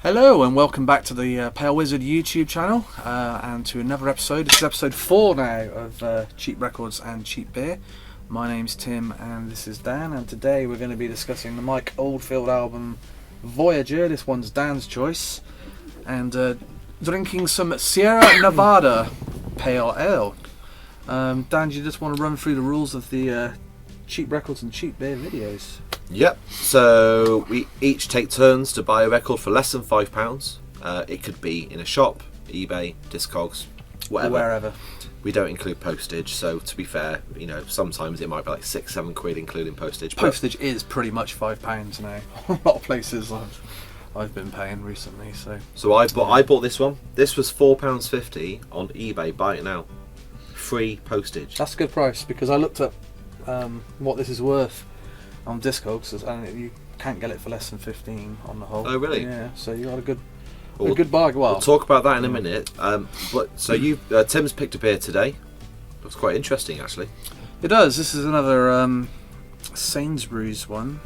Hello and welcome back to the Pale Wizard YouTube channel and to another episode. This is episode 4 now of Cheap Records and Cheap Beer. My name's Tim and this is Dan, and today we're going to be discussing the Mike Oldfield album Voyager. This one's Dan's choice, and drinking some Sierra Nevada Pale Ale. Dan, do you just want to run through the rules of the Cheap Records and Cheap Beer videos? Yep, so we each take turns to buy a record for less than £5. It could be in a shop, eBay, Discogs, whatever. Wherever. We don't include postage, so to be fair, you know, sometimes it might be like £6-7 including postage. Postage is pretty much £5 now. A lot of places I've been paying recently. So I bought this one. This was £4.50 on eBay. Buy it now. Free postage. that's a good price, because I looked up what this is worth on Discogs, and you can't get it for less than 15 on the whole. Oh really? Yeah. So you got a good bargain. We'll talk about that in a minute. Tim's picked a beer today. Looks quite interesting, actually. It does. This is another Sainsbury's one.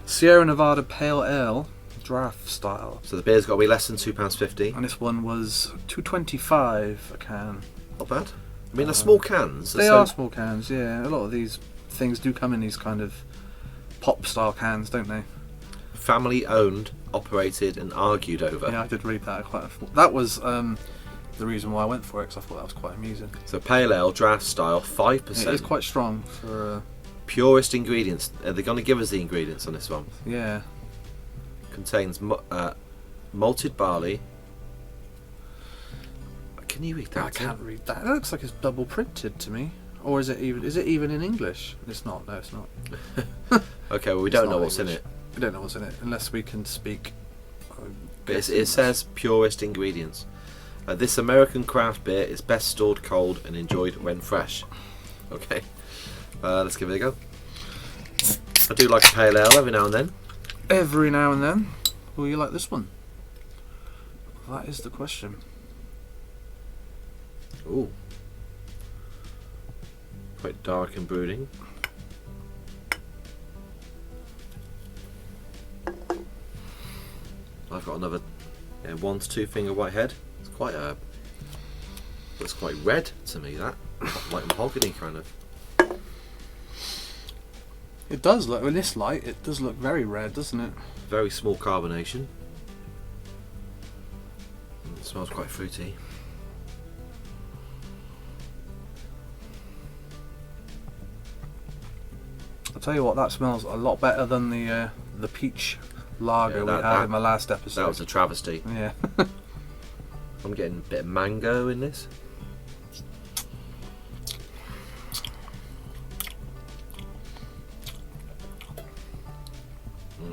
Sierra Nevada Pale Ale, draft style. So the beer's got to be less than £2.50. And this one was $2.25 a can. Not bad. I mean, they're small cans. They are small cans, yeah. A lot of these things do come in these kind of pop style cans, don't they? Family owned, operated and argued over. Yeah, I did read that that was the reason why I went for it, because I thought that was quite amusing. So pale ale, draft style, 5%. It is quite strong for purest ingredients. Are they going to give us the ingredients on this one? yeah. Contains malted barley. Can you read that? I can't read that. It looks like it's double printed to me. Or is it even in English? It's not. No, it's not. Okay, well we don't know what's in it. We don't know what's in it unless we can speak. But it says purest ingredients. This American craft beer is best stored cold and enjoyed when fresh. Okay, let's give it a go. I do like a pale ale every now and then. Every now and then. Will you like this one? That is the question. Ooh. Quite dark and brooding. I've got another 1 to 2 finger whitehead. It's looks quite red to me, that. Like mahogany kind of. It does look, in this light, it does look very red, doesn't it? Very small carbonation. It smells quite fruity. I'll tell you what, that smells a lot better than the peach lager we had in my last episode. That was a travesty. Yeah. I'm getting a bit of mango in this.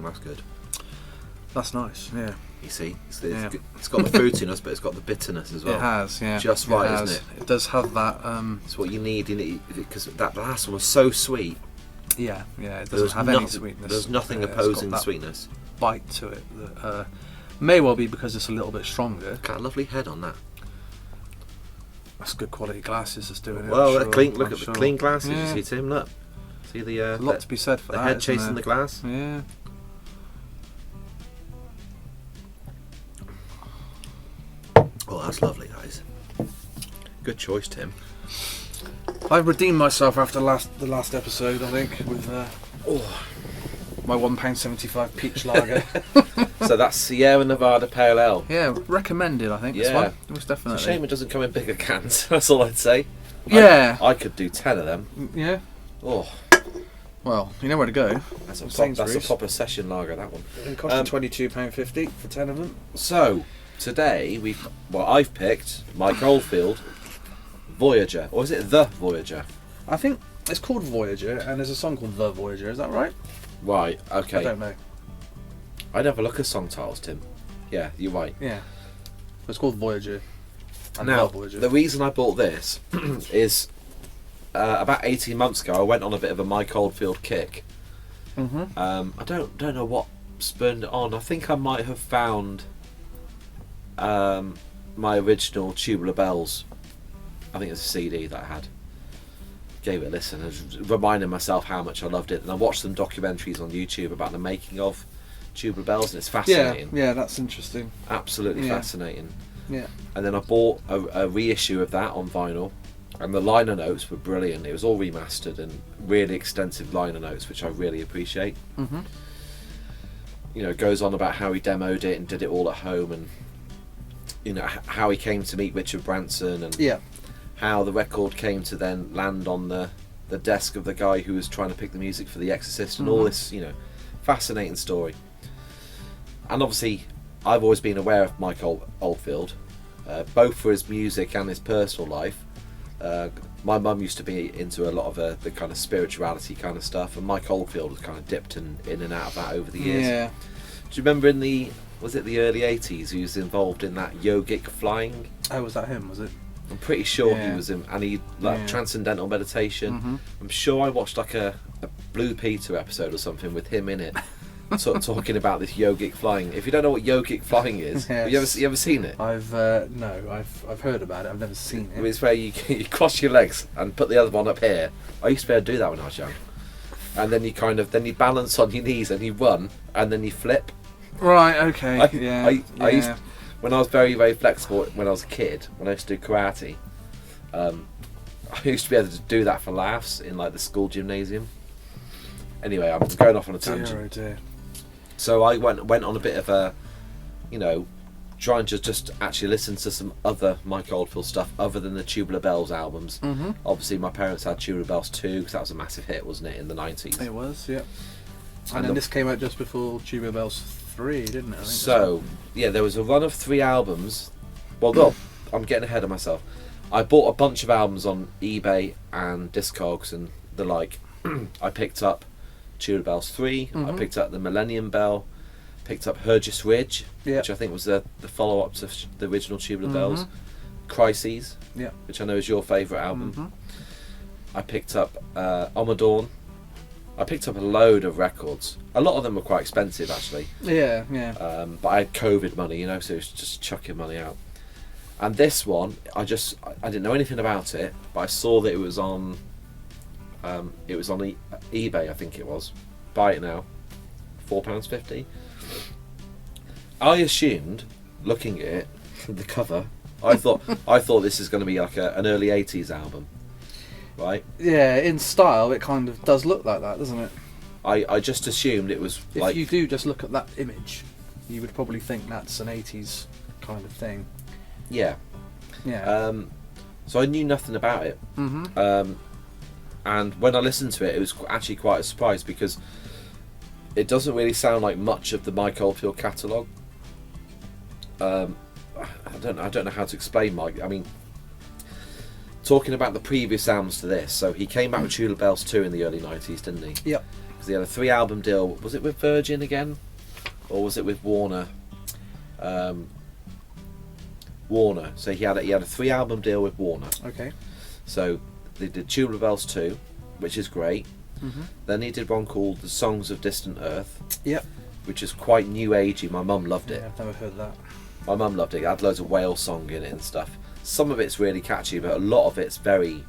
That's good. That's nice, yeah. You see, it's got the fruitiness, but it's got the bitterness as well. It has, yeah. Just right, isn't it? It does have that. It's what you need in it, because that last one was so sweet. Yeah, it doesn't have any sweetness. There's nothing opposing the sweetness. Bite to it that may well be because it's a little bit stronger. Got a lovely head on that. That's good quality glasses that's doing it. Well, look at the clean glasses. Yeah. You see, Tim? Look, see the a lot to be said for the that. Head chasing the glass. Yeah. Oh, that's lovely, guys. Good choice, Tim. I've redeemed myself after the last episode, I think, with my £1.75 peach lager. So that's Sierra Nevada Pale Ale. Yeah, recommended, I think. Yeah. This one. Most definitely. It's a shame it doesn't come in bigger cans. That's all I'd say. Yeah. I could do 10 of them. Yeah. Oh. Well, you know where to go. That's a proper session lager, that one. It cost £22.50 for 10 of them. So, today I've picked Mike Oldfield Voyager, or is it The Voyager? I think it's called Voyager, and there's a song called The Voyager. Is that right? Right. Okay. I don't know. I never look at song titles, Tim. Yeah, you're right. Yeah. It's called Voyager. And now, The Voyager. The reason I bought this is about 18 months ago I went on a bit of a Mike Oldfield kick. Mm-hmm. I don't know what spurned it on. I think I might have found my original Tubular Bells. I think it's a CD that I had. Gave it a listen and reminded myself how much I loved it. And I watched some documentaries on YouTube about the making of Tubular Bells, and it's fascinating. Yeah, that's interesting. Absolutely fascinating. Yeah. And then I bought a reissue of that on vinyl, and the liner notes were brilliant. It was all remastered and really extensive liner notes, which I really appreciate. Mm-hmm. You know, it goes on about how he demoed it and did it all at home, and you know how he came to meet Richard Branson, and how the record came to then land on the desk of the guy who was trying to pick the music for The Exorcist, and all this, you know, fascinating story. And obviously, I've always been aware of Mike Oldfield, both for his music and his personal life. My mum used to be into a lot of the kind of spirituality kind of stuff, and Mike Oldfield was kind of dipped in and out of that over the years. Yeah. Do you remember in the early 80s he was involved in that yogic flying? Oh, was that him, was it? I'm pretty sure he was in, and he transcendental meditation. Mm-hmm. I'm sure I watched like a Blue Peter episode or something with him in it, sort of talking about this yogic flying. If you don't know what yogic flying is, have you ever seen it? I've heard about it. I've never seen it. It's where you cross your legs and put the other one up here. I used to be able to do that when I was young. And then you balance on your knees and you run and then you flip. Right. Okay. I used, when I was very, very flexible when I was a kid, when I used to do karate, I used to be able to do that for laughs in like the school gymnasium. Anyway, I'm going off on a tangent. Oh dear. So I went on a bit of a, you know, trying to just actually listen to some other Mike Oldfield stuff other than the Tubular Bells albums. Mm-hmm. Obviously, my parents had Tubular Bells 2 because that was a massive hit, wasn't it, in the 90s? It was, yeah. And then this came out just before Tubular Bells 3, didn't it? I think so, yeah, there was a run of 3 albums. Well, no, I'm getting ahead of myself. I bought a bunch of albums on eBay and Discogs and the like. I picked up Tubular Bells 3, I picked up the Millennium Bell, picked up Hergest Ridge, which I think was the follow-up to the original Tubular Bells, Crises, which I know is your favourite album. I picked up Omadorn. I picked up a load of records. A lot of them were quite expensive, actually. Yeah. But I had COVID money, you know, so it was just chucking money out. And this one, I didn't know anything about it, but I saw that it was on eBay, I think it was. Buy it now, £4.50. I assumed, looking at it, the cover, I thought this is going to be like an early 80s album, right? Yeah, in style, it kind of does look like that, doesn't it? I just assumed it was like... If you do just look at that image, you would probably think that's an 80s kind of thing. Yeah. Yeah. So I knew nothing about it. And when I listened to it, it was actually quite a surprise because it doesn't really sound like much of the Mike Oldfield catalogue. I don't know how to explain Mike. I mean, talking about the previous albums to this, so he came back with Tubular Bells 2 in the early 90s, didn't he? Yep. Because he had a 3-album deal. Was it with Virgin again? Or was it with Warner? Warner. So he had a 3-album deal with Warner. Okay. So they did Tubular Bells 2, which is great. Then he did one called The Songs of Distant Earth. Yep. Which is quite new agey. My mum loved it. Yeah, I've never heard that. My mum loved it. It had loads of whale song in it and stuff. Some of it's really catchy, but a lot of it's very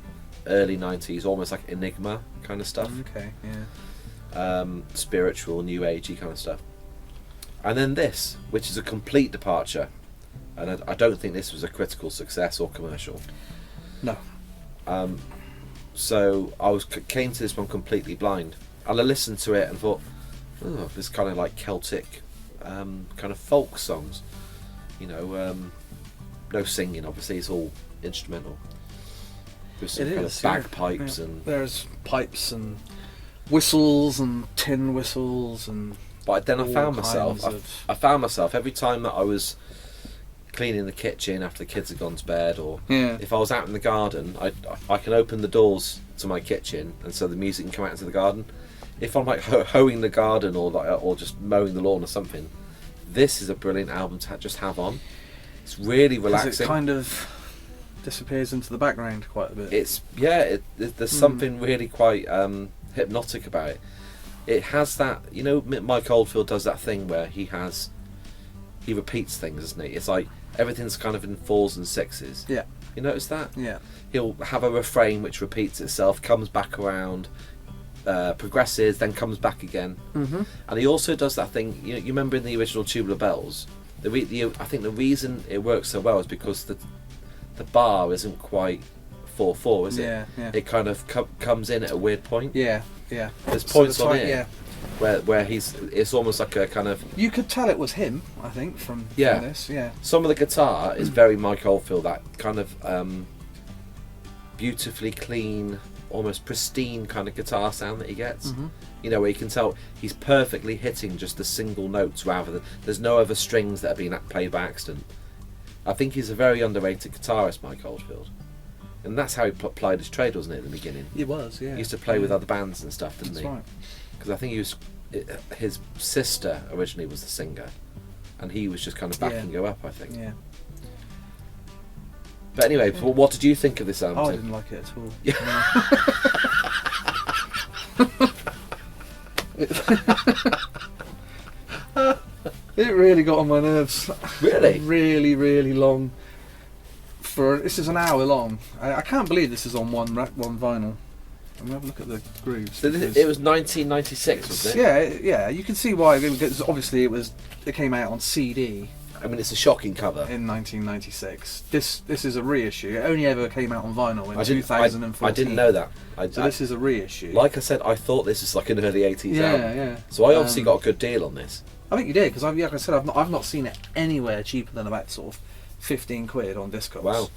early 90s, almost like Enigma kind of stuff. Okay, yeah. Spiritual, new agey kind of stuff. And then this, which is a complete departure. And I don't think this was a critical success or commercial. No. So I came to this one completely blind, and I listened to it and thought, oh, this kind of like Celtic, kind of folk songs. You know, no singing. Obviously, it's all instrumental. With some kind of bagpipes and there's pipes and whistles and tin whistles and. But then I found myself every time that I was cleaning the kitchen after the kids had gone to bed, or if I was out in the garden, I can open the doors to my kitchen, and so the music can come out into the garden. If I'm like hoeing the garden or just mowing the lawn or something, this is a brilliant album to just have on. It's really relaxing. It kind of disappears into the background quite a bit. There's something really quite hypnotic about it. It has that, you know, Mike Oldfield does that thing where he repeats things, doesn't he? It's like everything's kind of in 4s and 6s. Yeah. You notice that? Yeah. He'll have a refrain which repeats itself, comes back around, progresses, then comes back again. Mm-hmm. And he also does that thing. You remember in the original Tubular Bells, I think the reason it works so well is because the bar isn't quite 4/4, is it? Yeah, yeah. It kind of comes in at a weird point. Yeah, yeah. There's points So on it's it where it's almost like a kind of. You could tell it was him, I think, from this. Yeah. Some of the guitar is very Mike Oldfield, that kind of beautifully clean, almost pristine kind of guitar sound that he gets. Mm-hmm. Where you can tell he's perfectly hitting just the single notes rather than there's no other strings that are being played by accident. I think he's a very underrated guitarist, Mike Oldfield, and that's how he plied his trade, wasn't it, at the beginning? He was, yeah. He used to play with other bands and stuff, didn't That's he? right. Because I think his sister originally was the singer, and he was just kind of backing her up, I think. Yeah. But anyway, what did you think of this album? Oh, I didn't like it at all. No. It really got on my nerves. Really? Really, really long. This is an hour long. I can't believe this is on one vinyl. I'm gonna have a look at the grooves. So it was 1996, wasn't Yeah, it? yeah. You can see why. Because obviously, it came out on CD. I mean, it's a shocking cover. In 1996. This is a reissue. It only ever came out on vinyl in 2014. I didn't know that. So this is a reissue. Like I said, I thought this was like an early 80s album. Yeah. So I obviously got a good deal on this. I think you did, because like I said, I've not seen it anywhere cheaper than about sort of 15 quid on Discogs. Wow.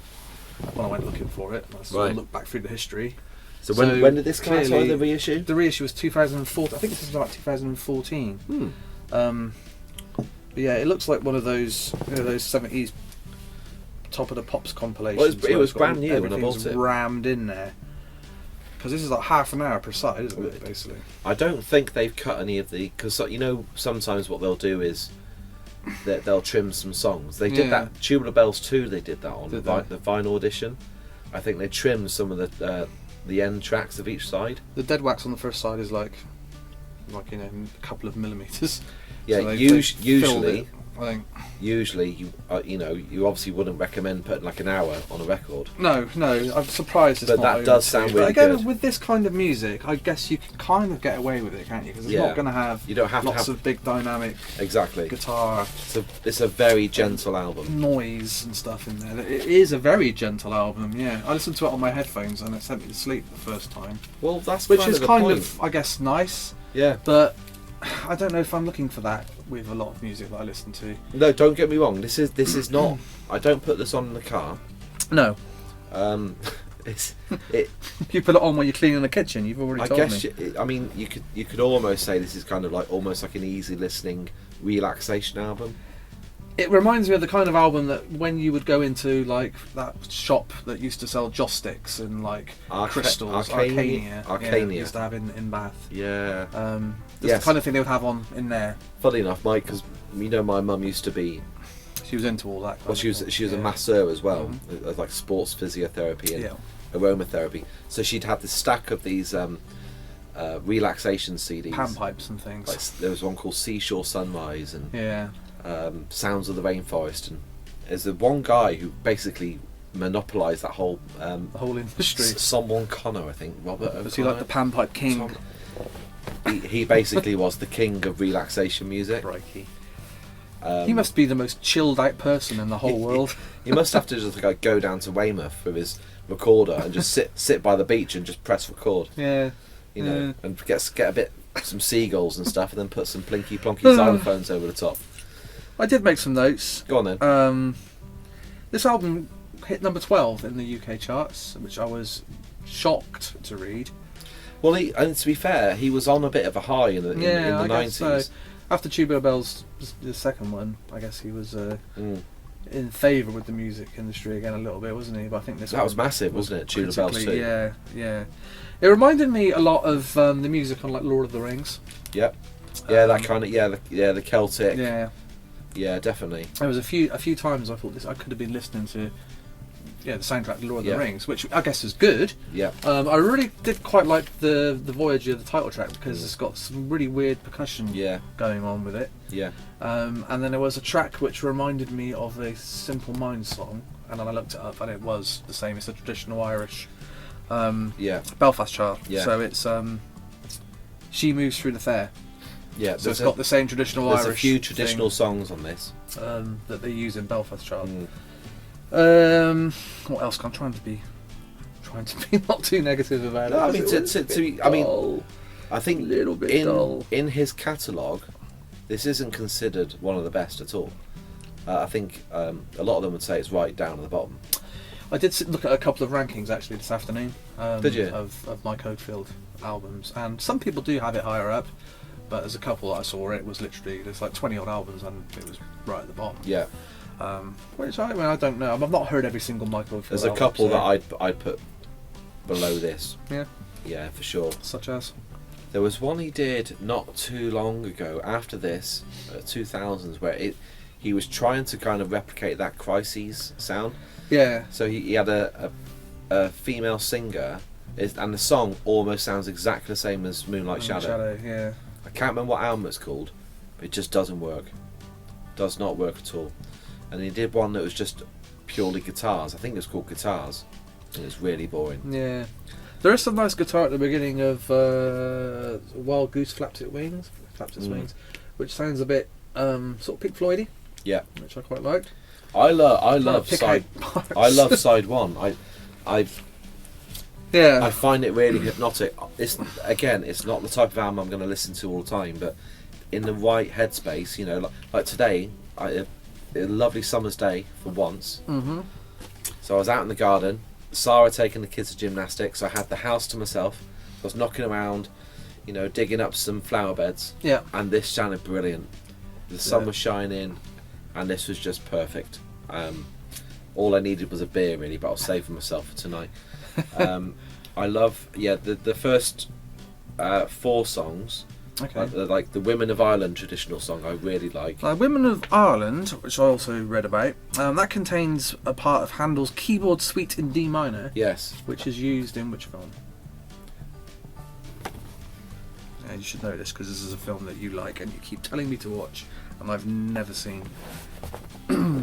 When I went looking for it, I sort of looked back through the history. So when did this come out? Sorry, the reissue? The reissue was 2014. I think this was about 2014. But yeah, it looks like one of those those 70s top of the pops compilations. Well, it was brand new when I bought it. Rammed in there. Because this is like half an hour per side, isn't it, basically? I don't think they've cut any of the... Because, sometimes what they'll do is they'll trim some songs. They did that. Tubular Bells 2, they did that on the vinyl edition. I think they trimmed some of the end tracks of each side. The dead wax on the first side is like a couple of millimetres. Yeah, so usually... it, I think. Usually, you obviously wouldn't recommend putting like an hour on a record. No, I'm surprised it's but not. But that does sound really again, good. with this kind of music, I guess you can kind of get away with it, can't you? Because it's not going to have. You don't have lots to have of big dynamic. Exactly. Guitar. It's a very gentle album. Noise and stuff in there. It is a very gentle album. Yeah, I listened to it on my headphones and it sent me to sleep the first time. Well, that's which kind is of the kind point. of, I guess, nice. Yeah. But I don't know if I'm looking for that with a lot of music that I listen to. No, don't get me wrong. This is not. I don't put this on in the car. No. You put it on while you're cleaning the kitchen. You've already told me. I mean, you could almost say this is kind of almost like an easy listening relaxation album. It reminds me of the kind of album that when you would go into like that shop that used to sell joss sticks and like crystals, Arcania used to have in Bath. Yeah. The kind of thing they would have in there. Funny enough, Mike, because my mum used to be. She was into all that. She was a masseur as well, like sports physiotherapy and aromatherapy. So she'd have this stack of these relaxation CDs, panpipes and things. Like, there was one called Seashore Sunrise and Sounds of the Rainforest, and there's the one guy who basically monopolised that whole industry. Someone Connor, I think, Robert O'Connor. Was he like the panpipe king? He basically was the king of relaxation music. Crikey. He must be the most chilled out person in the whole world. He must have to just go down to Weymouth with his recorder and just sit by the beach and just press record. Yeah. And get a bit some seagulls and stuff, and then put some plinky plonky xylophones over the top. I did make some notes. Go on then. This album hit number 12 in the UK charts, which I was shocked to read. Well, and to be fair, he was on a bit of a high in the 90s. So. After Tubular Bells, the second one, I guess he was in favour with the music industry again a little bit, wasn't he? But I think that was massive, wasn't it? Tubular Bells too. Yeah. It reminded me a lot of the music on like Lord of the Rings. Yep. Yeah, that kind of the Celtic. Yeah. Yeah, definitely. There was a few times I thought I could have been listening to the soundtrack to Lord of the Rings, which I guess is good. Yeah. I really did quite like the Voyager, the title track, because it's got some really weird percussion going on with it. Yeah. And then there was a track which reminded me of a Simple Minds song, and then I looked it up and it was the same. It's a traditional Irish Belfast chart. Yeah. So it's She Moves Through the Fair. Yeah, So it's got the same traditional There's Irish a few traditional thing, songs on this. that they use in Belfast Child. Mm. What else? I'm trying to be not too negative about No, it. I mean, I think little bit dull. in his catalogue, this isn't considered one of the best at all. I think a lot of them would say it's right down at the bottom. I did look at a couple of rankings actually this afternoon. Did you? Of Mike Oldfield albums, and some people do have it higher up, but there's a couple that I saw. It was literally there's like 20 odd albums, and it was right at the bottom. Yeah. Which I don't know. I've not heard every single Mike Oldfield. There's a album, couple so. that I'd put below this. Yeah. Yeah, for sure. Such as. There was one he did not too long ago after this, 2000s, where he was trying to kind of replicate that Crises sound. Yeah. So he had a female singer, and the song almost sounds exactly the same as Moonlight Shadow. Yeah. I can't remember what album it's called, but it just doesn't work. Does not work at all. And he did one that was just purely guitars. I think it was called Guitars, and it's really boring. Yeah. There is some nice guitar at the beginning of Wild Goose Flaps its Wings, which sounds a bit sort of Pink Floydy. Yeah, which I quite liked. I love side one. I find it really hypnotic. It's not the type of album I'm going to listen to all the time, but in the right headspace, like today, a lovely summer's day for once. Mm-hmm. So I was out in the garden. Sarah taking the kids to gymnastics. I had the house to myself. I was knocking around, digging up some flower beds. Yeah. And this sounded brilliant. The sun was shining, and this was just perfect. All I needed was a beer, really, but I'll save for myself for tonight. I love, the first 4 songs. Okay. Like the Women of Ireland traditional song, I really like. Women of Ireland, which I also read about, that contains a part of Handel's Keyboard Suite in D minor. Yes. Which is used in which film? Yeah, you should know this because this is a film that you like and you keep telling me to watch, and I've never seen. I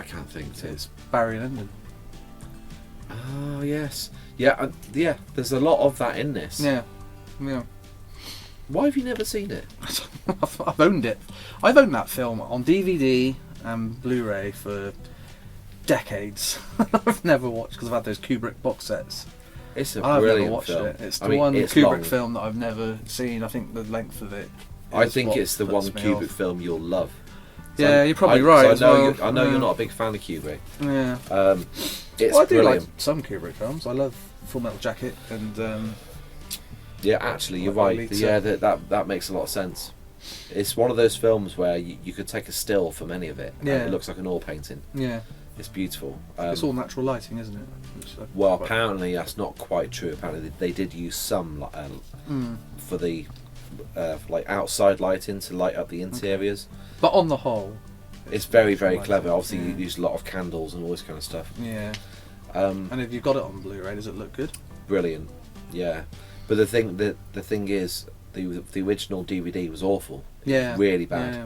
can't think. It's Barry Lyndon. Oh yes, yeah. There's a lot of that in this. Yeah. Why have you never seen it? I've owned it. I've owned that film on DVD and Blu-ray for decades. I've never watched because I've had those Kubrick box sets. It's a I've brilliant never watched film. it. It's the one Kubrick long. film that I've never seen. I think the length of it. I think it's the one Kubrick film you'll love. So yeah, you're probably right. So I know you're not a big fan of Kubrick. Yeah. It's I do brilliant. like some Kubrick films. I love Full Metal Jacket and. Yeah, actually, you're right. Yeah, that makes a lot of sense. It's one of those films where you could take a still from any of it. Yeah. And it looks like an oil painting. Yeah. It's beautiful. It's all natural lighting, isn't it? Well, apparently that's not quite true. Apparently they did use some for the like outside lighting to light up the interiors. Okay. But on the whole, it's very, very clever. Obviously, you use a lot of candles and all this kind of stuff. Yeah. And if you've got it on Blu-ray, does it look good? Brilliant. Yeah. But the thing is, the original DVD was awful. Yeah. Really bad. Yeah.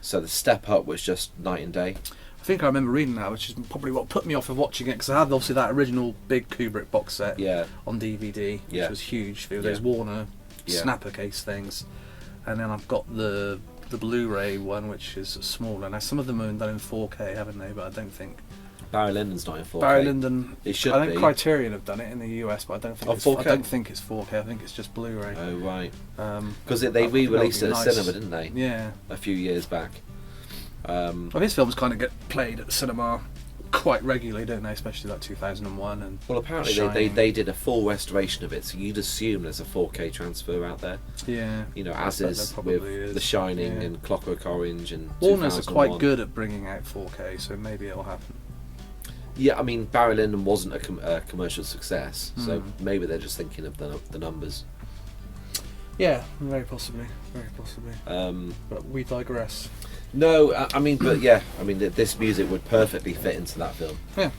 So the step up was just night and day. I think I remember reading that, which is probably what put me off of watching it, because I had obviously that original big Kubrick box set on DVD, which was huge for those Warner snapper case things, and then I've got the Blu-ray one, which is smaller. Now some of them are done in 4K, haven't they? But I don't think Barry Lyndon's not in 4K. Barry Lyndon. It should I think be. Criterion have done it in the US, but I don't think. Oh, 4K? I don't think it's 4K. I think it's just Blu-ray. Oh right. Because I they think re-released that it would at be cinema, didn't they? Yeah. A few years back. Well, his films kind of get played at the cinema quite regularly, don't they? Especially like 2001 and. Well, apparently they did a full restoration of it, so you'd assume there's a 4K transfer out there. Yeah. As is with The Shining and Clockwork Orange and. Warners are quite good at bringing out 4K, so maybe it'll happen. Yeah, I mean Barry Lyndon wasn't a commercial success, so maybe they're just thinking of the numbers. Yeah, very possibly, but we digress. No, I mean, this music would perfectly fit into that film. Yeah.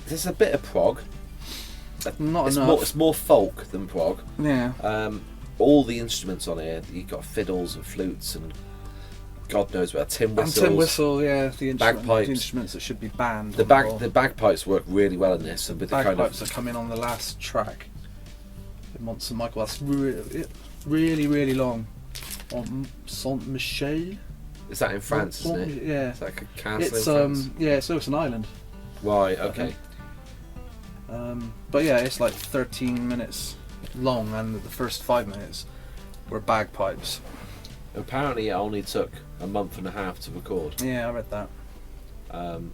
There's a bit of prog. Not enough. It's more folk than prog. Yeah. All the instruments on here, you've got fiddles and flutes and God knows where, tin And whistles. tin whistle, yeah, the bagpipes. instruments that should be banned. The bagpipes work really well in this, and with the kind bagpipes of that come in on the last track. In Monster Michael, that's really, really long. On Saint Michel. is that in France, isn't it? Yeah. Is that like a castle It's in France? yeah, so it's an island. Right. Okay. But yeah, it's like 13 minutes long, and the first 5 minutes were bagpipes. Apparently, it only took a month and a half to record. Yeah, I read that. Um,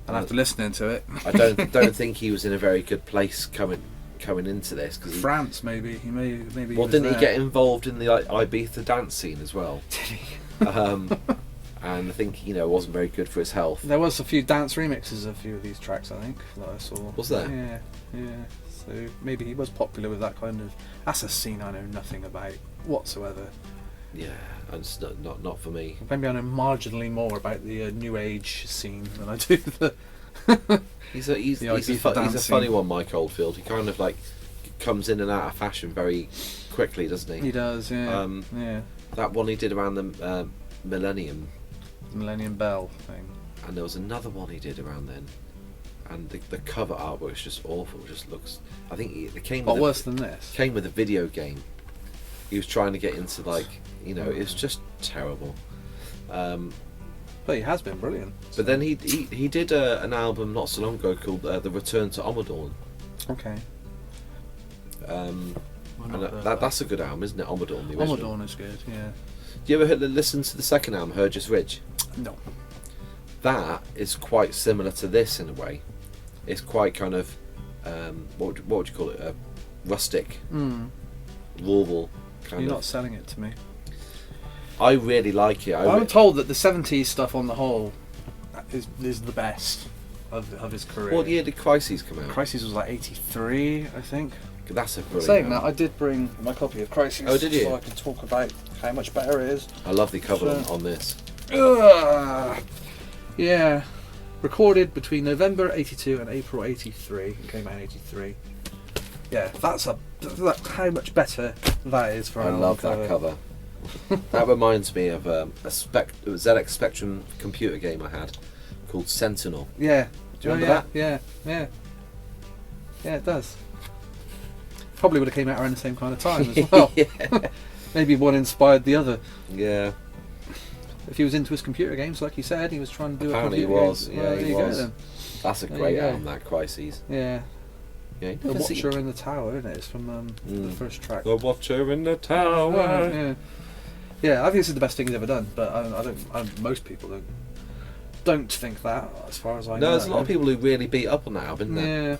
And after listening to it, I don't think he was in a very good place coming into this because France maybe he maybe. Well, didn't he get involved in the Ibiza dance scene as well? Did he? And I think it wasn't very good for his health. There was a few dance remixes of a few of these tracks, I think, that I saw. Was there? Yeah. So maybe he was popular with that kind of. That's a scene I know nothing about whatsoever. Yeah, it's not for me. Maybe I know marginally more about the new age scene than I do the. He's a funny one, Mike Oldfield. He kind of like comes in and out of fashion very quickly, doesn't he? He does, yeah. Yeah. That one he did around the Millennium. The Millennium Bell thing. And there was another one he did around then. And the cover artwork is just awful. It just looks. I think it came. What worse than this? Came with a video game. He was trying to get into it's just terrible. But he has been brilliant. But then he did an album not so long ago called The Return to Omadorn. Okay. And that's a good album, isn't it? Omadorn, the original. Omadorn is good, yeah. Do you ever listen to the second album, Hergest Ridge? No. That is quite similar to this in a way. It's quite kind of what would you call it? Rustic, rural kind You're of. not selling it to me. I really like it. I'm told that the 70s stuff on the whole is the best of his career. What year did Crises come out? Crises was like 83, I think. That's a brilliant Saying album. that, I did bring my copy of Crises. Oh, did you? So I can talk about how much better it is. I love the cover on this. Yeah. Recorded between November 82 and April 83. It came out in 83. Yeah, that's how much better that is for I an love album that cover. That reminds me of a ZX Spectrum computer game I had called Sentinel. Yeah. Do you remember that? Yeah. Yeah, it does. Probably would have came out around the same kind of time as well. Yeah. Maybe one inspired the other. Yeah. If he was into his computer games, like you said, he was trying to do Apparently a computer he was. game. Yeah, Well, he there you was. go then. That's a There great you go. album, that Crises. Yeah. Yeah, The Watcher in the Tower, isn't it? It's from the first track. The Watcher in the Tower. Yeah, I think this is the best thing he's ever done, but most people don't think that, as far as I know. No, there's a lot of people who really beat up on that album, isn't there?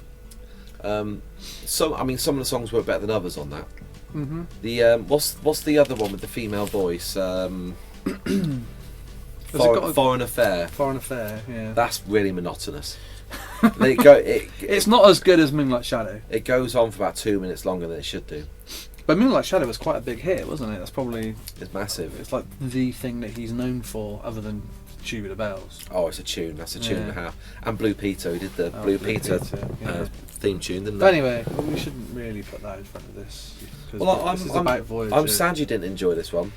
Yeah. Some of the songs were better than others on that. Mm-hmm. The what's the other one with the female voice? Foreign Affair. Foreign Affair, yeah. That's really monotonous. It's not as good as Moonlight Shadow. It goes on for about 2 minutes longer than it should do. But Moonlight Shadow was quite a big hit, wasn't it? That's probably... It's massive. It's like the thing that he's known for, other than Tubular Bells. Oh, it's a tune. That's a tune and a half. And Blue Peter, he did the Blue Peter yeah. theme tune, didn't But he? anyway, we shouldn't really put that in front of this. Well, this is about Voyager. I'm sad you didn't enjoy this one.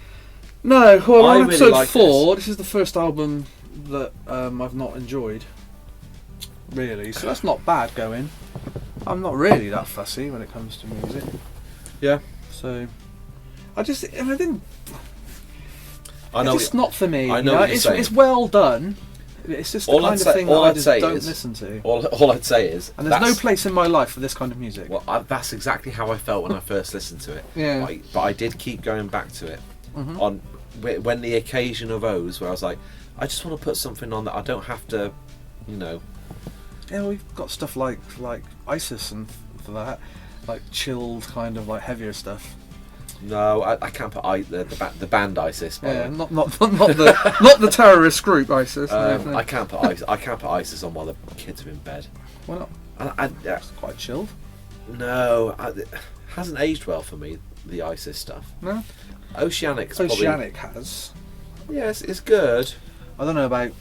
No, well, I on really episode like 4, this is the first album that I've not enjoyed, really. So that's not bad going. I'm not really that fussy when it comes to music. Yeah. So, I didn't. I know. It's just not for me. I know what you're saying. It's well done. It's just the All kind I'd of say- thing all that I I'd just say don't is- listen to. All I'd say is, And there's no place in my life for this kind of music. Well, that's exactly how I felt when I first listened to it. Yeah. But I did keep going back to it. Mhm. On when the occasion arose where I was like, I just want to put something on that I don't have to, Yeah, we've got stuff like ISIS and for that, like chilled kind of like heavier stuff. No, I can't put the band ISIS. By Yeah, the way. not the terrorist group ISIS. No. I can't put ISIS on while the kids are in bed. Why not? It's Quite chilled. No, it hasn't aged well for me. The ISIS stuff. No. Oceanic's Oceanic has. probably. Yes, it's good. I don't know about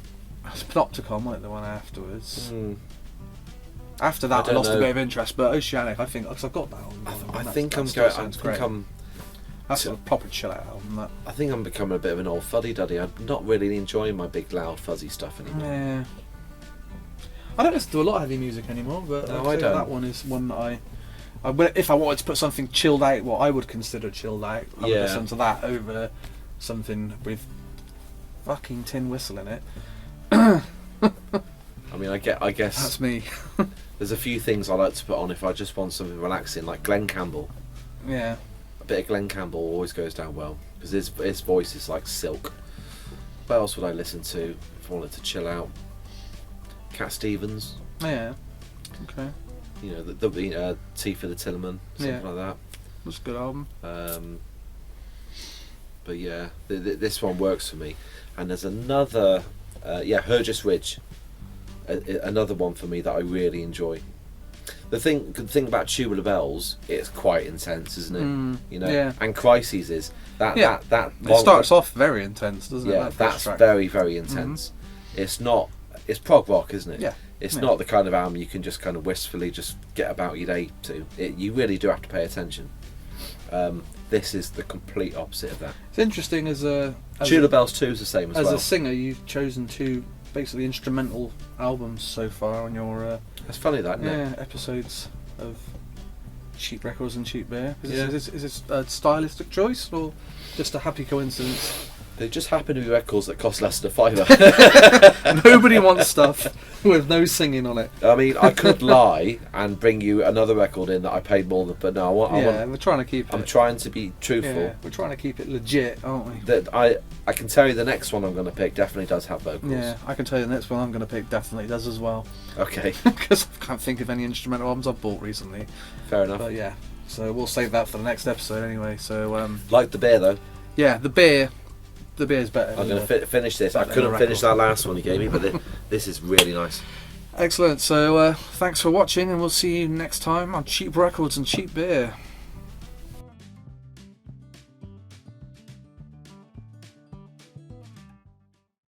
Panopticon, like the one afterwards. After I that, I don't lost a know. bit of interest, but Oceanic, I think, because I've got that on. I that- think that I'm still going. I sounds think great. That's a proper chill out album. That. I think I'm becoming a bit of an old fuddy-duddy. I'm not really enjoying my big, loud, fuzzy stuff anymore. Yeah. I don't listen to a lot of heavy music anymore, but No, I'd I say don't. that one is one that if I wanted to put something chilled out, what I would consider chilled out, I would Yeah. listen to that over something with fucking tin whistle in it. I mean, I guess That's me. there's a few things I like to put on if I just want something relaxing, like Glenn Campbell. Yeah. A bit of Glenn Campbell always goes down well because his voice is like silk. What else would I listen to if I wanted to chill out? Cat Stevens. Yeah. Okay. You know, the Tea for the Tillerman, something Yeah. like That's a good album. that. But yeah, this one works for me. And there's another, Hergest Ridge, another one for me that I really enjoy. The good thing about Tubular Bells, it's quite intense, isn't it? You know, yeah. and Crises is that. It starts off very intense, doesn't it? Yeah, That first that's track. very, very intense. It's not. It's prog rock, isn't it? Yeah. It's Yeah. not the kind of album you can just kind of wistfully just get about your day to. You really do have to pay attention. This is the complete opposite of that. It's interesting as Tubular Bells 2 is the same as well. a singer, you've chosen two basically instrumental albums so far on your It's funny that, isn't it? episodes of Cheap Records and Cheap Beer. Yeah. Is this a stylistic choice or just a happy coincidence? They just happen to be records that cost less than £5. Nobody wants stuff with no singing on it. I mean, I could lie and bring you another record in that I paid more than, but no, We're trying to keep it. I'm trying to be truthful. Yeah, we're trying to keep it legit, aren't we? That I can tell you the next one I'm going to pick definitely does have vocals. Yeah, I can tell you the next one I'm going to pick definitely does as well. Okay, Because I can't think of any instrumental albums I've bought recently. fair enough. But yeah, so we'll save that for the next episode anyway. So Like the beer though. yeah, the beer's better. I'm going to finish this. I better couldn't than finish record. that last one you gave me, but this is really nice. Excellent. So thanks for watching, and we'll see you next time on Cheap Records and Cheap Beer.